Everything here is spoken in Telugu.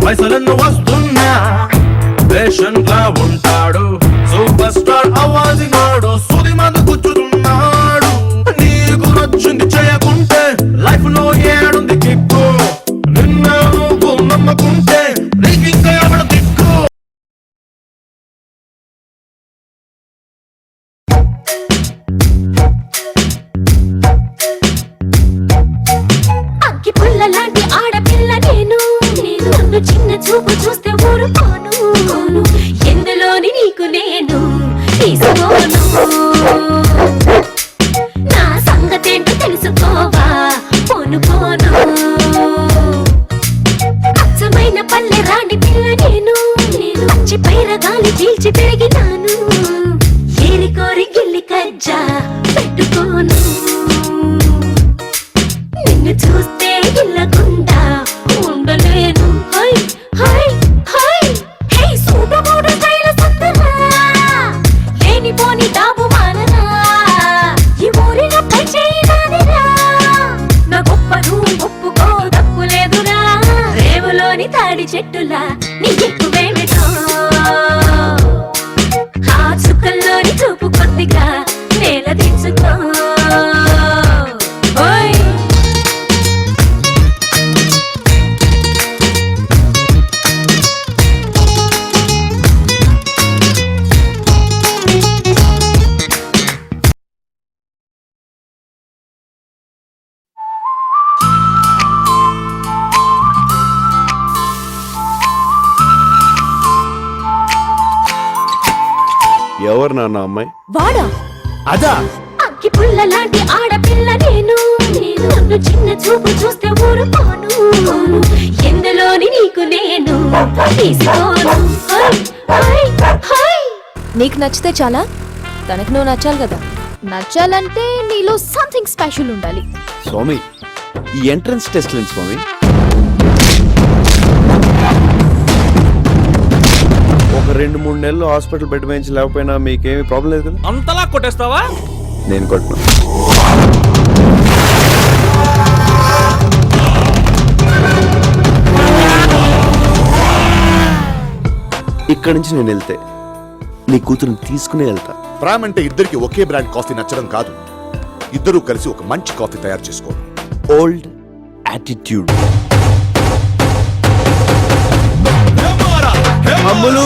పైసలెన్ను వస్తున్నా పేషెంట్ లా ఉంటాడు సూపర్ స్టార్ అవ్వాల్సినాడు సుది మందు కూర్చుతున్నాడు నీకు నచ్చింది చేయకుంటే లైఫ్ లో ఏడుంది కిక్కు నిన్న నువ్వు నమ్మకుంటే నీకింకా ఎవడ దిక్కు అగ్గి పుల్ల లాంటి ఆడపిల్ల నేను నన్ను చిన్న చూపు చూస్తే ఊరుకోను ఎందులోని నీకు నేను తీసుకోను నా సంగతేంటో తెలుసుకోవా పోను పోను అచ్చమైన పల్లె రాణి పిల్ల నేను పచ్చి పైర గాలి పీల్చి పెరిగినాను ఏరి కోరి గిల్లి కజ్జా పెట్టుకోను నిన్ను చూస్తే గిల్లకుండా ఉండలేను హై హై హై హే సూటబోడు స్టైల్ సందరా లేని పోని డాబు మానరా ఈ ఊరిన పై చేయనాదిరా నా గొప్పను ఒప్పుకో తప్పు లేదురా రేవులోని తాడి చెట్టులా నీ ఎక్కువేమిటో ఆ చుక్కల్లోని చూపు కొద్దిగా నేల దించుకో ఓయ్ ఎవరు నాన్న అమ్మాయి? వాడా అదా అగ్గి పుల్ల లాంటి ఆడపిల్ల నేను నన్ను చిన్న చూపు చూస్తే ఊరుకోను ఎందులోని నీకు నేను తీసుకోను హై హై హై నీకు నచ్చితే చాలా, తనకు నువ్వు నచ్చాలి కదా. నచ్చాలంటే నీలో సంథింగ్ స్పెషల్ ఉండాలి. స్వామి, ఈ ఎంట్రన్స్ టెస్ట్ లేని స్వామి. ఒక 2-3 నెలలు హాస్పిటల్ బెడ్ వేయించి లేకపోయినా మీకేమీ ప్రాబ్లం లేదు కదా? అంతలా కొట్టేస్తావా? నేను కొట్టినా. ఇక్కడి నుంచి నేను వెళ్తే నీ కూతురుని తీసుకునే వెళ్తా. ప్రేమ అంటే ఇద్దరికి ఒకే బ్రాండ్ కాఫీ నచ్చడం కాదు, ఇద్దరూ కలిసి ఒక మంచి కాఫీ తయారు చేసుకోవడం. Old attitude. అమ్ములు